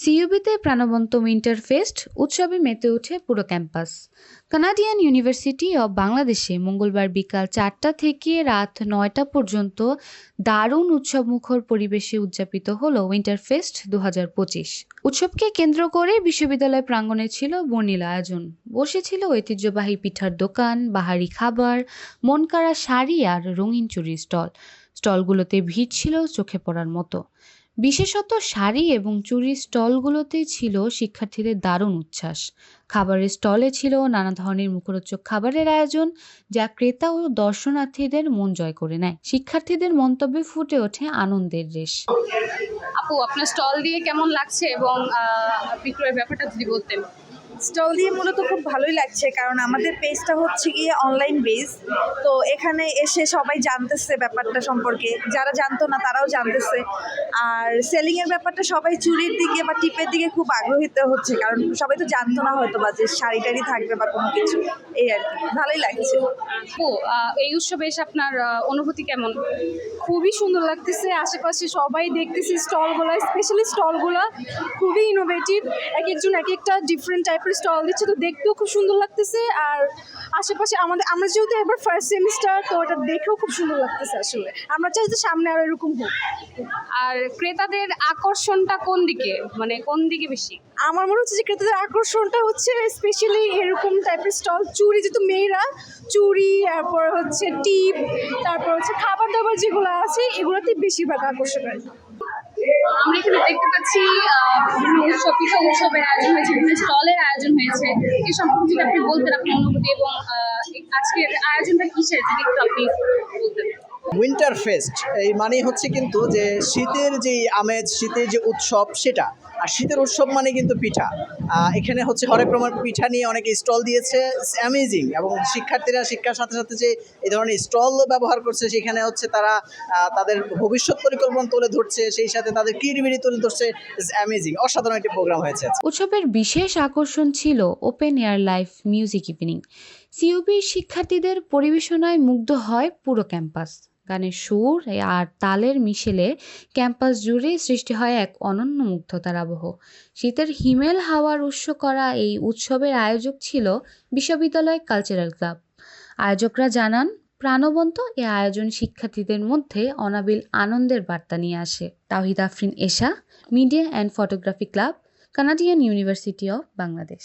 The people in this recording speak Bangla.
সিইউবিতে প্রাণবন্ত উইন্টার ফেস্ট উৎসবে মেতে ওঠে পুরো ক্যাম্পাস। কানাডিয়ান ইউনিভার্সিটি অব বাংলাদেশে মঙ্গলবার বিকাল 4টা থেকে রাত 9টা পর্যন্ত দারুণ উৎসবমুখর পরিবেশে উদযাপিত হলো উইন্টার ফেস্ট 2025। উৎসবকে কেন্দ্র করে বিশ্ববিদ্যালয় প্রাঙ্গণে ছিল বর্ণিল আয়োজন। বসেছিল ঐতিহ্যবাহী পিঠার দোকান, বাহারি খাবার, মনকাড়া শাড়ি আর রঙিন চুড়ির স্টলগুলোতে ভিড় ছিল চোখে পড়ার মতো। বিশেষত শাড়ি এবং চুড়ির স্টলগুলোতে ছিল শিক্ষার্থীদের দারুণ উচ্ছ্বাস। খাবারের স্টলে ছিল নানা ধরনের মুখরোচক খাবারের আয়োজন, যা ক্রেতা ও দর্শনার্থীদের মন জয় করে নেয়। শিক্ষার্থীদের মন্তব্যে ফুটে ওঠে আনন্দের রেশ। আপু, আপনার স্টল দিয়ে কেমন লাগছে এবং বিক্রয়ের ব্যাপারটা যদি বলতেন। স্টল দিয়ে মূলত খুব ভালোই লাগছে, কারণ আমাদের পেজটা হচ্ছে গিয়ে অনলাইন বেস। তো এখানে এসে সবাই জানতেছে ব্যাপারটা সম্পর্কে, যারা জানতো না তারাও জানতেছে। আর সেলিংয়ের ব্যাপারটা সবাই চুরির দিকে বা টিপের দিকে খুব আগ্রহীত হচ্ছে, কারণ সবাই তো জানতো না হয়তো বা যে শাড়ি টাড়ি থাকবে বা কোনো কিছু। এই আর কি, ভালোই লাগছে। আপু, এই উৎসবে এসে আপনার অনুভূতি কেমন? খুবই সুন্দর লাগতেছে। আশেপাশে সবাই দেখতেছি স্টলগুলো, স্পেশালি স্টলগুলো খুবই ইনোভেটিভ। এক একজন এক একটা ডিফারেন্ট টাইপের স্টল দিচ্ছে, তো দেখতেও খুব সুন্দর লাগতেছে। আর আশেপাশে আমরা যেহেতু এবার ফার্স্ট সেমিস্টার, তো এটা দেখেও খুব সুন্দর লাগতেছে। আসলে আমরা চাই যে সামনে আরো এরকম হোক। আর ক্রেতাদের আকর্ষণটা কোন দিকে, মানে কোন দিকে বেশি? আমার মনে হচ্ছে যে ক্রেতাদের আকর্ষণটা হচ্ছে স্পেশালি এরকম টাইপের স্টল, চুড়ি, যেহেতু মেয়েরা চুড়ি, তারপর হচ্ছে টিপ, তারপর হচ্ছে খাবার দাবার যেগুলো আছে, এগুলোতেই বেশিরভাগ আকর্ষণ হয়। আমরা এখানে দেখতে পাচ্ছি বিভিন্ন উৎসব, পিঠা উৎসবের আয়োজন হয়েছে, বিভিন্ন স্টলের আয়োজন হয়েছে। এই সম্পর্কে যদি আপনি বলতেন আপনার অনুভূতি, এবং আজকের আয়োজনটা কিসের, যদি একটু আপনি বলতেন। উইন্টার ফেস্ট এই মানেই হচ্ছে কিন্তু যে শীতের যে আমেজ, শীতের যে উৎসব সেটা। আর শীতের উৎসব মানে কিন্তু পিঠা। এখানে হচ্ছে হরেক রকমের পিঠা নিয়ে অনেকে স্টল দিয়েছে, অ্যামেজিং। এবং শিক্ষার্থীরা শিক্ষার সাথে সাথে যে এই ধরনের স্টল ব্যবহার করছে, সেখানে হচ্ছে তারা তাদের ভবিষ্যৎ পরিকল্পনা তুলে ধরছে, সেই সাথে তাদের ক্রিয়েটিভিটি তুলে ধরছে। অ্যামেজিং, অসাধারণ একটি প্রোগ্রাম হয়েছে। উৎসবের বিশেষ আকর্ষণ ছিল open air live music evening. সিইউবির শিক্ষার্থীদের পরিবেশনায় মুগ্ধ হয় পুরো ক্যাম্পাস। গানের সুর আর তালের মিশেলে ক্যাম্পাস জুড়ে সৃষ্টি হয় এক অনন্য মুগ্ধতার আবহ। শীতের হিমেল হাওয়ার উৎস করা এই উৎসবের আয়োজক ছিল বিশ্ববিদ্যালয় কালচারাল ক্লাব। আয়োজকরা জানান, প্রাণবন্ত এ আয়োজন শিক্ষার্থীদের মধ্যে অনাবিল আনন্দের বার্তা নিয়ে আসে। Tawhid Afrin Esha, media and photography club, Canadian university of Bangladesh.